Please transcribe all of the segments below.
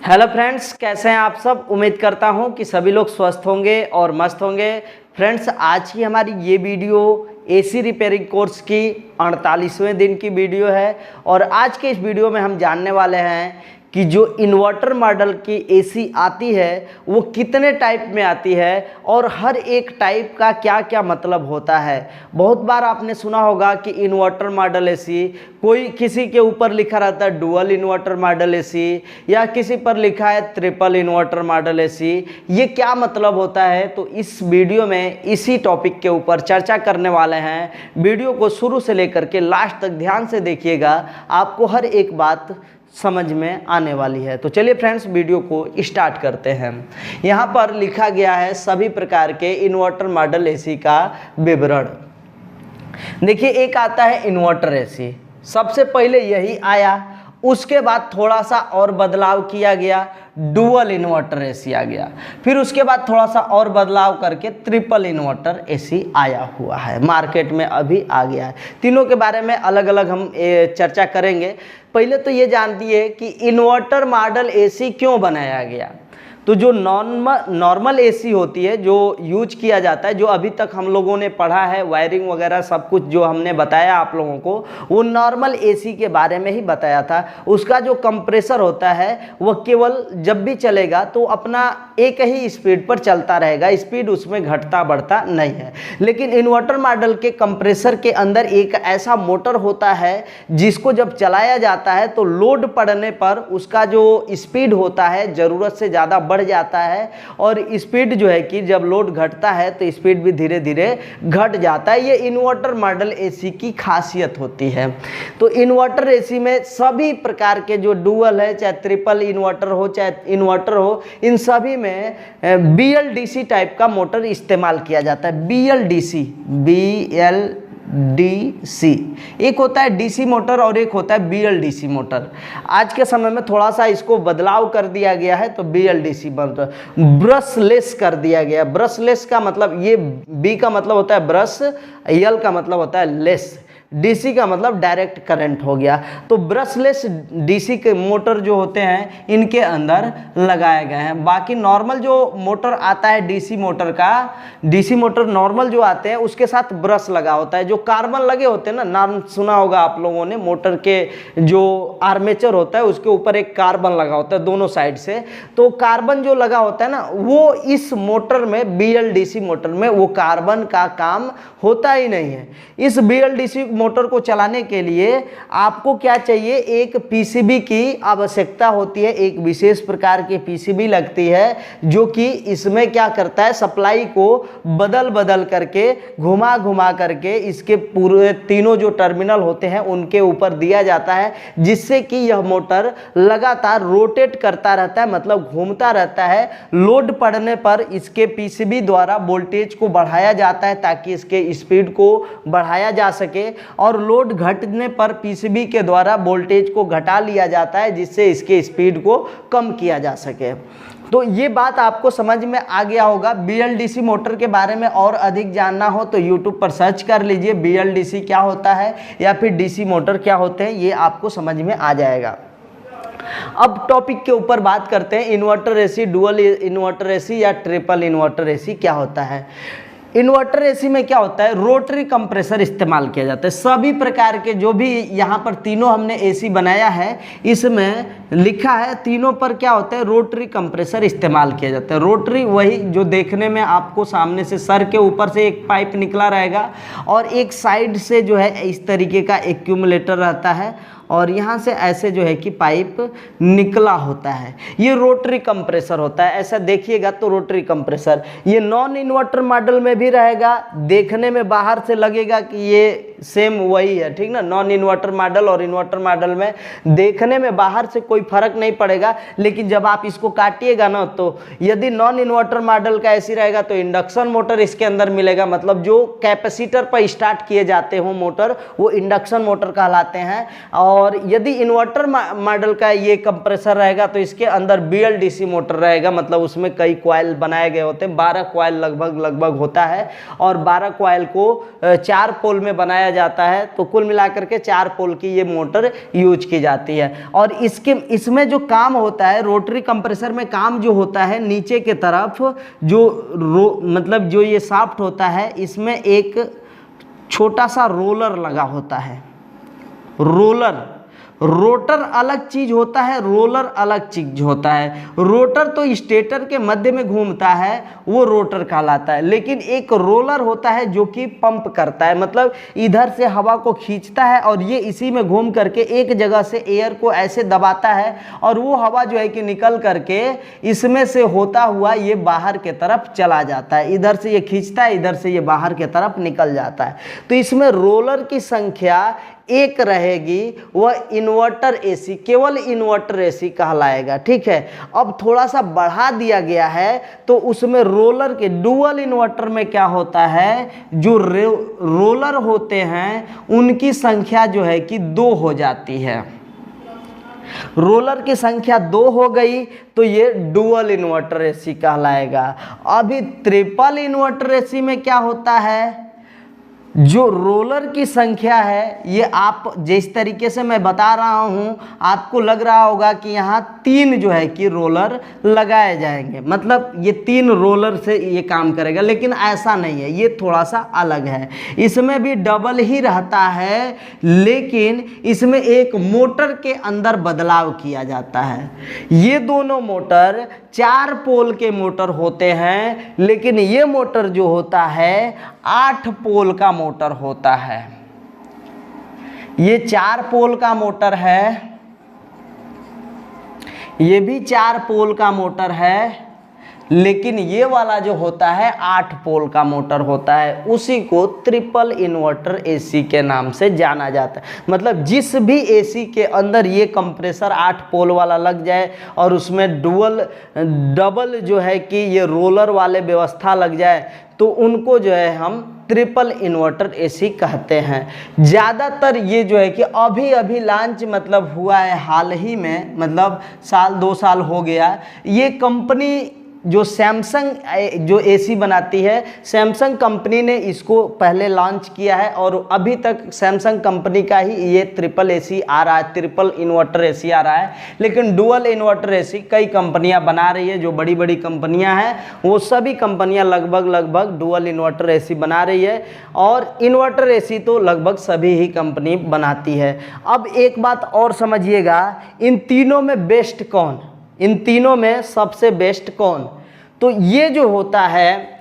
Hello friends, कैसे हैं आप सब। उम्मीद करता हूं कि सभी लोग स्वस्थ होंगे और मस्त होंगे। फ्रेंड्स, आज की हमारी ये वीडियो एसी रिपेयरिंग कोर्स की 48वें दिन की वीडियो है और आज के इस वीडियो में हम जानने वाले हैं कि जो इन्वर्टर मॉडल की एसी आती है वो कितने टाइप में आती है और हर एक टाइप का क्या क्या मतलब होता है। बहुत बार आपने सुना होगा कि इन्वर्टर मॉडल एसी, कोई किसी के ऊपर लिखा रहता है डुअल इन्वर्टर मॉडल एसी या किसी पर लिखा है ट्रिपल इन्वर्टर मॉडल एसी। ये क्या मतलब होता है, तो इस वीडियो में इसी टॉपिक के ऊपर चर्चा करने वाले हैं। वीडियो को शुरू से लेकर के लास्ट तक ध्यान से देखिएगा, आपको हर एक बात समझ में आने वाली है। तो चलिए फ्रेंड्स, वीडियो को स्टार्ट करते हैं। यहाँ पर लिखा गया है सभी प्रकार के इन्वर्टर मॉडल एसी का विवरण। देखिए, एक आता है इन्वर्टर एसी, सबसे पहले यही आया। उसके बाद थोड़ा सा और बदलाव किया गया, डुअल इन्वर्टर एसी आ गया। फिर उसके बाद थोड़ा सा और बदलाव करके ट्रिपल इन्वर्टर एसी आया हुआ है, मार्केट में अभी आ गया है। तीनों के बारे में अलग अलग हम चर्चा करेंगे। पहले तो ये जानती है कि इन्वर्टर मॉडल एसी क्यों बनाया गया। तो जो नॉर्मल एसी होती है, जो यूज किया जाता है, जो अभी तक हम लोगों ने पढ़ा है, वायरिंग वगैरह सब कुछ जो हमने बताया आप लोगों को, वो नॉर्मल एसी के बारे में ही बताया था। उसका जो कंप्रेसर होता है वो केवल जब भी चलेगा तो अपना एक ही स्पीड पर चलता रहेगा, स्पीड उसमें घटता बढ़ता नहीं है। लेकिन इन्वर्टर मॉडल के कंप्रेसर के अंदर एक ऐसा मोटर होता है जिसको जब चलाया जाता है तो लोड पड़ने पर उसका जो स्पीड होता है ज़रूरत से ज़्यादा बढ़ जाता है और स्पीड जो है कि जब लोड घटता है तो स्पीड भी धीरे धीरे घट जाता है। ये इन्वर्टर मॉडल एसी की खासियत होती है। तो इन्वर्टर एसी में सभी प्रकार के जो डुअल है, चाहे ट्रिपल इन्वर्टर हो चाहे इन्वर्टर हो, इन सभी में BLDC टाइप का मोटर इस्तेमाल किया जाता है। BLDC एक होता है डीसी मोटर और एक होता है BLDC मोटर। आज के समय में थोड़ा सा इसको बदलाव कर दिया गया है, तो BLDC मोटर ब्रशलेस कर दिया गया। ब्रशलेस का मतलब, ये B का मतलब होता है ब्रश, L का मतलब होता है लेस, DC का मतलब डायरेक्ट करंट हो गया। तो ब्रशलेस DC के मोटर जो होते हैं इनके अंदर लगाए गए हैं। बाकी नॉर्मल जो मोटर आता है DC मोटर का, DC मोटर नॉर्मल जो आते हैं उसके साथ ब्रश लगा होता है। जो कार्बन लगे होते हैं ना, नाम सुना होगा आप लोगों ने, मोटर के जो आर्मेचर होता है उसके ऊपर एक कार्बन लगा होता है दोनों साइड से। तो कार्बन जो लगा होता है ना, वो इस मोटर में, BLDC मोटर में वो कार्बन का काम होता ही नहीं है। इस BLDC मोटर को चलाने के लिए आपको क्या चाहिए, एक PCB की आवश्यकता होती है। एक विशेष प्रकार की PCB लगती है जो कि इसमें क्या करता है, सप्लाई को बदल बदल करके, घुमा घुमा करके इसके पूरे तीनों जो टर्मिनल होते हैं उनके ऊपर दिया जाता है, जिससे कि यह मोटर लगातार रोटेट करता रहता है, मतलब घूमता रहता है। लोड पड़ने पर इसके PCB द्वारा वोल्टेज को बढ़ाया जाता है ताकि इसके स्पीड को बढ़ाया जा सके, और लोड घटने पर PCB के द्वारा वोल्टेज को घटा लिया जाता है जिससे इसके स्पीड को कम किया जा सके। तो ये बात आपको समझ में आ गया होगा। BLDC मोटर के बारे में और अधिक जानना हो तो YouTube पर सर्च कर लीजिए, BLDC क्या होता है या फिर DC मोटर क्या होते हैं, ये आपको समझ में आ जाएगा। अब टॉपिक के ऊपर बात करते हैं, inverter AC, dual inverter AC या ट्रिपल इन्वर्टर एसी क्या होता है। इन्वर्टर एसी में क्या होता है, रोटरी कंप्रेसर इस्तेमाल किया जाता है। सभी प्रकार के जो भी यहाँ पर तीनों हमने एसी बनाया है, इसमें लिखा है तीनों पर क्या होता है, रोटरी कंप्रेसर इस्तेमाल किया जाता है। रोटरी वही जो देखने में आपको सामने से सर के ऊपर से एक पाइप निकला रहेगा और एक साइड से जो है इस तरीके का एक्यूमुलेटर रहता है और यहाँ से ऐसे जो है कि पाइप निकला होता है, ये रोटरी कंप्रेसर होता है। ऐसा देखिएगा तो रोटरी कंप्रेसर ये नॉन इन्वर्टर मॉडल में भी रहेगा, देखने में बाहर से लगेगा कि ये सेम वही है, ठीक ना। नॉन इन्वर्टर मॉडल और इन्वर्टर मॉडल में देखने में बाहर से कोई फर्क नहीं पड़ेगा, लेकिन जब आप इसको काटिएगा ना, तो यदि नॉन इन्वर्टर मॉडल का ऐसी रहेगा तो इंडक्शन मोटर इसके अंदर मिलेगा, मतलब जो कैपेसिटर पर स्टार्ट किए जाते हो मोटर वो इंडक्शन मोटर कहलाते हैं। और यदि इन्वर्टर मॉडल का ये कंप्रेसर रहेगा तो इसके अंदर BLDC मोटर रहेगा, मतलब उसमें कई कॉइल बनाए गए होते हैं, 12 कॉइल लगभग होता है और 12 कॉइल को 4 पोल में बनाया जाता है। तो कुल मिलाकर के 4 पोल की ये मोटर यूज की जाती है। और इसमें जो काम होता है, रोटरी कंप्रेसर में काम जो होता है, नीचे के तरफ जो मतलब जो ये शाफ्ट होता है, इसमें एक छोटा सा रोलर लगा होता है। रोटर अलग चीज होता है, रोलर अलग चीज होता है। रोटर तो स्टेटर के मध्य में घूमता है, वो रोटर कहलाता है। लेकिन एक रोलर होता है जो कि पंप करता है, मतलब इधर से हवा को खींचता है और ये इसी में घूम करके एक जगह से एयर को ऐसे दबाता है और वो हवा जो है कि निकल करके इसमें से होता हुआ ये बाहर के तरफ चला जाता है। इधर से ये खींचता है, इधर से ये बाहर के तरफ निकल जाता है। तो इसमें रोलर की संख्या एक रहेगी, वह इन्वर्टर एसी, केवल इन्वर्टर एसी कहलाएगा। ठीक है, अब थोड़ा सा बढ़ा दिया गया है तो उसमें रोलर के डुअल इन्वर्टर में क्या होता है, जो रोलर होते हैं उनकी संख्या जो है कि 2 हो जाती है। रोलर की संख्या 2 हो गई तो ये डुअल इन्वर्टर एसी कहलाएगा। अभी ट्रिपल इन्वर्टर एसी में क्या होता है, जो रोलर की संख्या है, ये आप जिस तरीके से मैं बता रहा हूँ आपको लग रहा होगा कि यहाँ 3 जो है कि रोलर लगाए जाएंगे, मतलब ये 3 रोलर से ये काम करेगा, लेकिन ऐसा नहीं है, ये थोड़ा सा अलग है। इसमें भी डबल ही रहता है, लेकिन इसमें एक मोटर के अंदर बदलाव किया जाता है। ये दोनों मोटर 4 पोल के मोटर होते हैं, लेकिन ये मोटर जो होता है 8 पोल का मोटर होता है। ये 4 पोल का मोटर है, ये भी 4 पोल का मोटर है, लेकिन ये वाला जो होता है 8 पोल का मोटर होता है। उसी को ट्रिपल इन्वर्टर एसी के नाम से जाना जाता है। मतलब जिस भी एसी के अंदर ये कंप्रेसर 8 पोल वाला लग जाए और उसमें डबल जो है कि ये रोलर वाले व्यवस्था लग जाए, तो उनको जो है हम ट्रिपल इन्वर्टर एसी कहते हैं। ज़्यादातर ये जो है कि अभी अभी लॉन्च मतलब हुआ है हाल ही में, मतलब 1-2 साल हो गया। ये कंपनी जो सैमसंग जो एसी बनाती है, सैमसंग कंपनी ने इसको पहले लॉन्च किया है और अभी तक सैमसंग कंपनी का ही ये ट्रिपल एसी आ रहा है, ट्रिपल इन्वर्टर एसी आ रहा है। लेकिन डुअल इन्वर्टर एसी कई कंपनियां बना रही है, जो बड़ी बड़ी कंपनियां हैं वो सभी कंपनियां लगभग डुअल इन्वर्टर एसी बना रही है, और इन्वर्टर एसी तो लगभग सभी ही कंपनी बनाती है। अब एक बात और समझिएगा, इन तीनों में बेस्ट कौन, इन तीनों में सबसे बेस्ट कौन, तो ये जो होता है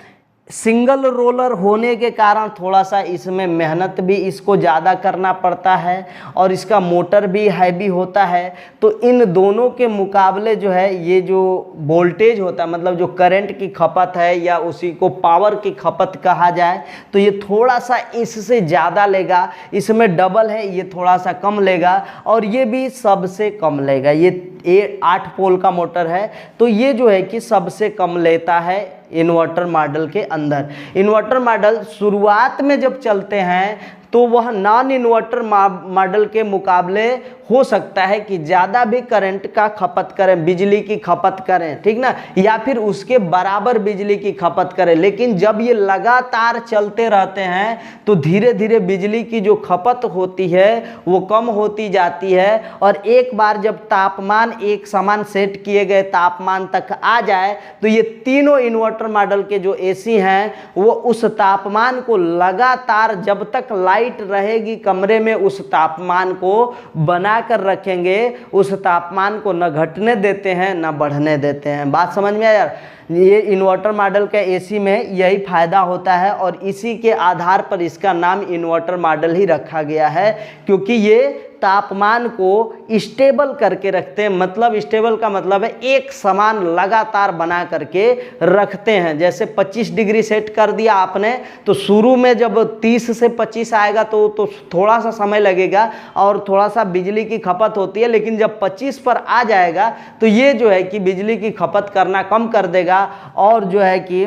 सिंगल रोलर होने के कारण थोड़ा सा इसमें मेहनत भी इसको ज़्यादा करना पड़ता है और इसका मोटर भी हैवी होता है। तो इन दोनों के मुकाबले जो है ये जो वोल्टेज होता है, मतलब जो करंट की खपत है या उसी को पावर की खपत कहा जाए, तो ये थोड़ा सा इससे ज़्यादा लेगा। इसमें डबल है, ये थोड़ा सा कम लेगा, और ये भी सबसे कम लेगा। ये 8 पोल का मोटर है, तो ये जो है कि सबसे कम लेता है इन्वर्टर मॉडल के अंदर। इन्वर्टर मॉडल शुरुआत में जब चलते हैं तो वह नॉन इन्वर्टर मॉडल के मुकाबले हो सकता है कि ज़्यादा भी करंट का खपत करें, बिजली की खपत करें, ठीक ना, या फिर उसके बराबर बिजली की खपत करें। लेकिन जब ये लगातार चलते रहते हैं तो धीरे धीरे बिजली की जो खपत होती है वो कम होती जाती है, और एक बार जब तापमान एक समान सेट किए गए तापमान तक आ जाए तो ये तीनों इन्वर्टर मॉडल के जो एसी हैं वो उस तापमान को लगातार, जब तक लाइट रहेगी कमरे में, उस तापमान को बना कर रखेंगे। उस तापमान को न घटने देते हैं न बढ़ने देते हैं। बात समझ में आया यार? ये इन्वर्टर मॉडल के एसी में यही फायदा होता है, और इसी के आधार पर इसका नाम इन्वर्टर मॉडल ही रखा गया है, क्योंकि ये तापमान को स्टेबल करके रखते हैं। मतलब स्टेबल का मतलब है एक समान लगातार बना करके रखते हैं। जैसे 25 डिग्री सेट कर दिया आपने, तो शुरू में जब 30 से 25 आएगा तो थोड़ा सा समय लगेगा और थोड़ा सा बिजली की खपत होती है, लेकिन जब 25 पर आ जाएगा तो ये जो है कि बिजली की खपत करना कम कर देगा, और जो है कि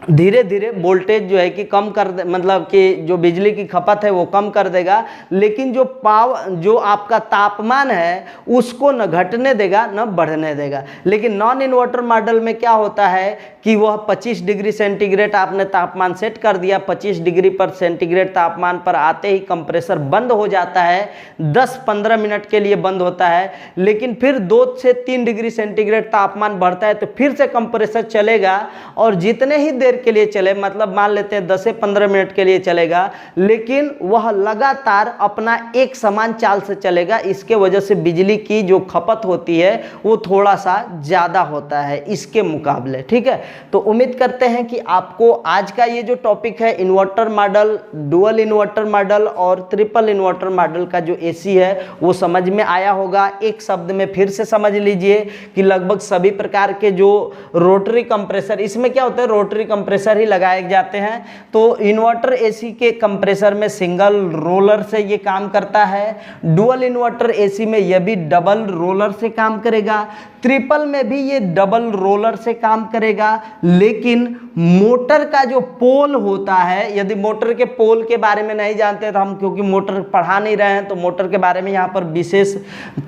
धीरे धीरे वोल्टेज जो है कि कम कर दे, मतलब कि जो बिजली की खपत है वो कम कर देगा, लेकिन जो आपका तापमान है उसको न घटने देगा न बढ़ने देगा। लेकिन नॉन इन्वर्टर मॉडल में क्या होता है कि वह 25 डिग्री सेंटीग्रेड आपने तापमान सेट कर दिया, 25 डिग्री पर सेंटीग्रेड तापमान पर आते ही कंप्रेसर बंद हो जाता है, 10-15 मिनट के लिए बंद होता है, लेकिन फिर 2 से 3 डिग्री सेंटीग्रेड तापमान बढ़ता है तो फिर से कंप्रेसर चलेगा, और जितने ही देर के लिए चले, मतलब मान लेते हैं 10 से 15 मिनट के लिए चलेगा, लेकिन वह लगातार अपना एक समान चाल से चलेगा। इसके वजह से बिजली की जो खपत होती है वो थोड़ा सा ज़्यादा होता है इसके मुकाबले। ठीक है, तो उम्मीद करते हैं कि आपको आज का ये जो टॉपिक है inverter model, dual inverter model और ट्रिपल इन्वर्टर मॉडल का जो एसी है वो समझ में आया होगा। एक शब्द में फिर से समझ लीजिए कि लगभग सभी प्रकार के जो रोटरी कंप्रेसर, इसमें क्या होता है रोटरी कंप्रेसर ही लगाए जाते हैं। तो इन्वर्टर एसी के कंप्रेसर में सिंगल रोलर से ये काम करता है, डुअल इन्वर्टर एसी में यह भी डबल रोलर से काम करेगा, ट्रिपल में भी ये डबल रोलर से काम करेगा। लेकिन मोटर का जो पोल होता है, यदि मोटर के पोल के बारे में नहीं जानते तो हम, क्योंकि मोटर पढ़ा नहीं रहे हैं तो मोटर के बारे में यहाँ पर विशेष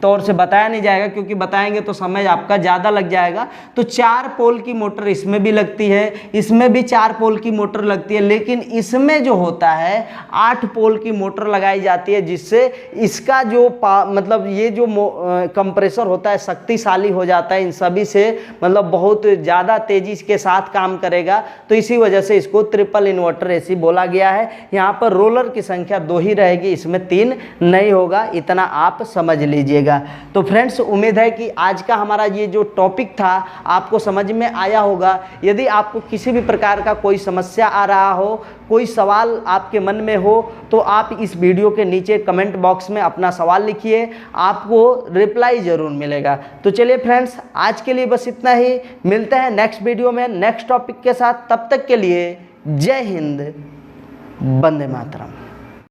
तौर से बताया नहीं जाएगा, क्योंकि बताएंगे तो समय आपका ज़्यादा लग जाएगा। तो 4 पोल की मोटर इसमें भी लगती है, इसमें भी 4 पोल की मोटर लगती है, लेकिन इसमें जो होता है 8 पोल की मोटर लगाई जाती है, जिससे इसका जो मतलब ये जो कंप्रेसर होता है शक्तिशाली हो जाता है, इन सभी से मतलब बहुत ज़्यादा तेजी के साथ काम करेगा। तो इसी वजह से इसको ट्रिपल इन्वर्टर एसी बोला गया है। यहाँ पर रोलर की संख्या 2 ही रहेगी, इसमें 3 नहीं होगा, इतना आप समझ लीजिएगा। तो फ्रेंड्स, उम्मीद है कि आज का हमारा ये जो टॉपिक था आपको समझ में आया होगा। यदि आपको किसी भी प्रकार का कोई समस्या आ रहा हो, कोई सवाल आपके मन में हो, तो आप इस वीडियो के नीचे कमेंट बॉक्स में अपना सवाल लिखिए, आपको रिप्लाई ज़रूर मिलेगा। तो चलिए फ्रेंड्स, आज के लिए बस इतना ही, मिलते हैं नेक्स्ट वीडियो में नेक्स्ट टॉपिक के साथ। तब तक के लिए जय हिंद, वंदे मातरम।